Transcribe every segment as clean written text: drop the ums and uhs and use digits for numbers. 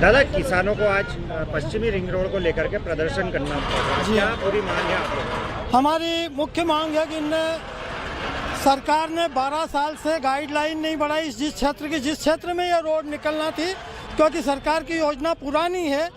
दादा, किसानों को आज पश्चिमी रिंग रोड को लेकर के प्रदर्शन करना पड़ा, क्या पूरी मांग है आप लोगों की? हमारी मुख्य मांग है कि सरकार ने 12 साल से गाइडलाइन नहीं बढ़ाई जिस क्षेत्र में यह रोड निकलना थी, क्योंकि सरकार की योजना पुरानी है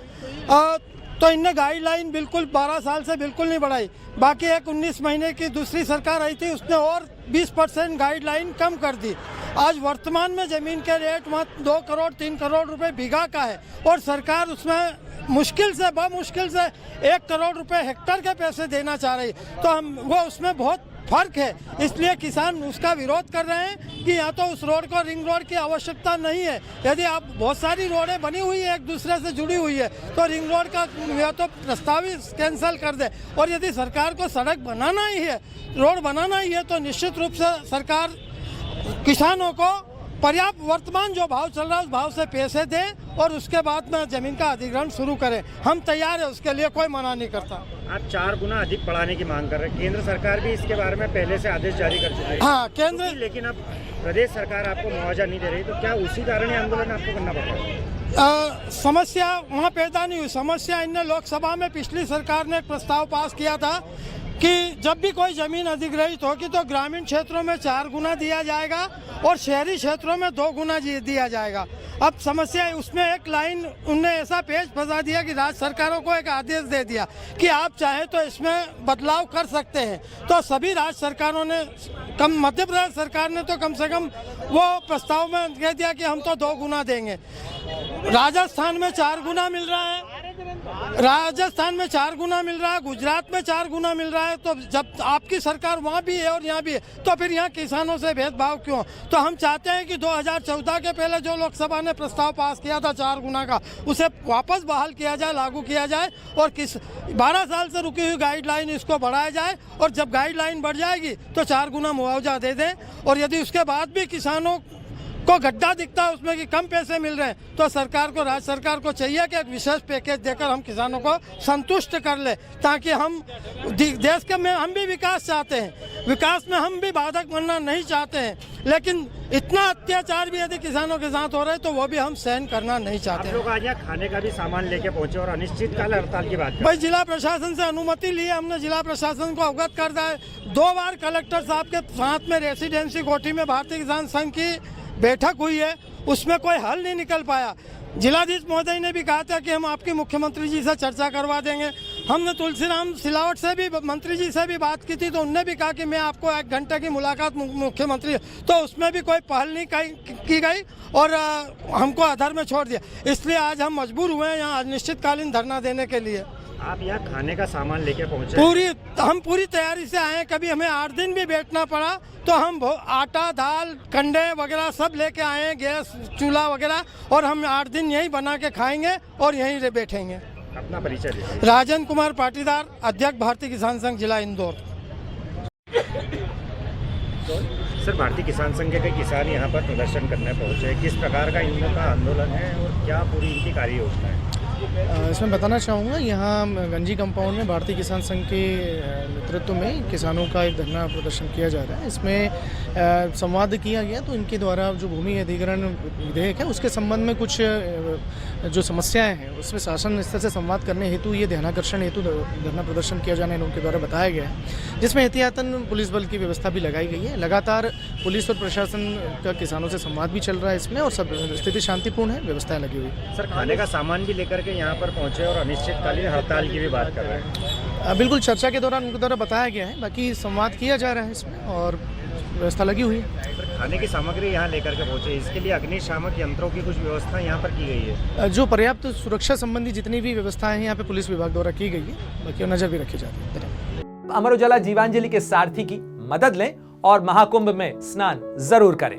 तो इनने गाइडलाइन बिल्कुल 12 साल से बिल्कुल नहीं बढ़ाई। बाकी एक 19 महीने की दूसरी सरकार आई थी, उसने और 20% गाइडलाइन कम कर दी। आज वर्तमान में ज़मीन के रेट वहाँ 2 करोड़ 3 करोड़ रुपए बीघा का है और सरकार उसमें मुश्किल से 1 करोड़ रुपए हेक्टर के पैसे देना चाह रही, तो वो उसमें बहुत फर्क है। इसलिए किसान उसका विरोध कर रहे हैं कि या तो उस रोड को रिंग रोड की आवश्यकता नहीं है। यदि आप बहुत सारी रोडें बनी हुई है, एक दूसरे से जुड़ी हुई है, तो रिंग रोड का या तो प्रस्ताव ही कैंसिल कर दे। और यदि सरकार को सड़क बनाना ही है, रोड बनाना ही है, तो निश्चित रूप से सरकार किसानों को पर्याप्त वर्तमान जो भाव चल रहा है उस भाव से पैसे दे और उसके बाद में जमीन का अधिग्रहण शुरू करें। हम तैयार है, उसके लिए कोई मना नहीं करता। आप 4 गुना अधिक बढ़ाने की मांग कर रहे हैं, केंद्र सरकार भी इसके बारे में पहले से आदेश जारी कर चुकी है। हाँ, केंद्र, लेकिन अब प्रदेश सरकार आपको मुआवजा नहीं दे रही, तो क्या उसी कारण ये आंदोलन आपको करना पड़ रहा है? समस्या वहाँ पैदा नहीं हुई। समस्या इनने लोकसभा में पिछली सरकार ने एक प्रस्ताव पास किया था कि जब भी कोई ज़मीन अधिग्रहित होगी तो ग्रामीण क्षेत्रों में 4 गुना दिया जाएगा और शहरी क्षेत्रों में 2 गुना दिया जाएगा। अब समस्या है, उसमें एक लाइन उनने ऐसा पेच फंसा दिया कि राज्य सरकारों को एक आदेश दे दिया कि आप चाहे तो इसमें बदलाव कर सकते हैं। तो सभी राज्य सरकारों ने, मध्य प्रदेश सरकार ने तो कम से कम वो प्रस्ताव में कह दिया कि हम तो 2 गुना देंगे। राजस्थान में 4 गुना मिल रहा है, गुजरात में 4 गुना मिल रहा है। तो जब आपकी सरकार वहाँ भी है और यहाँ भी है, तो फिर यहाँ किसानों से भेदभाव क्यों? तो हम चाहते हैं कि 2014 के पहले जो लोकसभा ने प्रस्ताव पास किया था 4 गुना का, उसे वापस बहाल किया जाए, लागू किया जाए और 12 साल से रुकी हुई गाइडलाइन इसको बढ़ाया जाए। और जब गाइडलाइन बढ़ जाएगी तो 4 गुना मुआवजा दे दें। और यदि उसके बाद भी किसानों को गड्ढा दिखता है उसमें कि कम पैसे मिल रहे हैं, तो सरकार को, राज्य सरकार को चाहिए कि एक विशेष पैकेज देकर हम किसानों को संतुष्ट कर ले, ताकि हम देश के में हम भी विकास चाहते हैं, विकास में हम भी बाधक बनना नहीं चाहते हैं। लेकिन इतना अत्याचार भी यदि किसानों के साथ हो रहा है तो वो भी हम सहन करना नहीं चाहते। आप लोग आज यहाँ खाने का भी सामान लेके पहुंचे और अनिश्चितकाल हड़ताल की बात भाई, जिला प्रशासन से अनुमति ली, हमने जिला प्रशासन को अवगत कर दिया है। 2 बार कलेक्टर साहब के साथ में रेसिडेंसी कोठी में भारतीय किसान संघ की बैठक हुई है, उसमें कोई हल नहीं निकल पाया। जिलाधीश महोदय ने भी कहा था कि हम आपके मुख्यमंत्री जी से चर्चा करवा देंगे। हमने तुलसीराम सिलावट से भी, मंत्री जी से भी बात की थी, तो उनने भी कहा कि मैं आपको 1 घंटे की मुलाकात मुख्यमंत्री, तो उसमें भी कोई पहल नहीं की गई और हमको अधर में छोड़ दिया। इसलिए आज हम मजबूर हुए हैं यहाँ अनिश्चितकालीन धरना देने के लिए। आप यहाँ खाने का सामान लेके पहुँचे? हम पूरी तैयारी से आए हैं। कभी हमें 8 दिन भी बैठना पड़ा तो हम आटा, दाल, कंडे वगैरह सब लेके आए हैं, गैस, चूल्हा वगैरह, और हम 8 दिन यहीं बना के खाएंगे और यहीं बैठेंगे। अपना परिचय दीजिए। राजन कुमार पाटीदार, अध्यक्ष भारतीय किसान संघ जिला इंदौर। सर, भारतीय किसान संघ के कई किसान यहाँ पर प्रदर्शन करने पहुँचे, किस प्रकार का इन लोगों का आंदोलन है और क्या पूरी इनकी कार्य योजना है? इसमें बताना चाहूँगा, यहाँ गंजी कंपाउंड में भारतीय किसान संघ के नेतृत्व में किसानों का एक धरना प्रदर्शन किया जा रहा है। इसमें संवाद किया गया, तो इनके द्वारा जो भूमि अधिग्रहण विधेयक है उसके संबंध में कुछ जो समस्याएं हैं उसमें शासन स्तर से संवाद करने हेतु, ये ध्यानाकर्षण हेतु धरना प्रदर्शन किया जाना उनके द्वारा बताया गया है, जिसमें एहतियातन पुलिस बल की व्यवस्था भी लगाई गई है। लगातार पुलिस और प्रशासन का किसानों से संवाद भी चल रहा है इसमें और सब स्थिति शांतिपूर्ण है, व्यवस्थाएं लगी हुई है। सर, खाने का सामान भी लेकर के यहाँ पर पहुँचे और अनिश्चितकालीन हड़ताल की भी बात कर रहे हैं? बिल्कुल, चर्चा के दौरान उनके द्वारा बताया गया है, बाकी संवाद किया जा रहा है इसमें और व्यवस्था लगी हुई है। खाने की सामग्री यहाँ लेकर के पहुँचे, इसके लिए अग्निशामक यंत्रों की कुछ व्यवस्था यहाँ पर की गई है? जो पर्याप्त सुरक्षा संबंधी जितनी भी व्यवस्थाएं हैं यहाँ पे पुलिस विभाग द्वारा की गई है, बाकी नजर भी रखी जाती है। अमर उजाला जीवांजलि के सारथी की मदद लें और महाकुंभ में स्नान जरूर करें।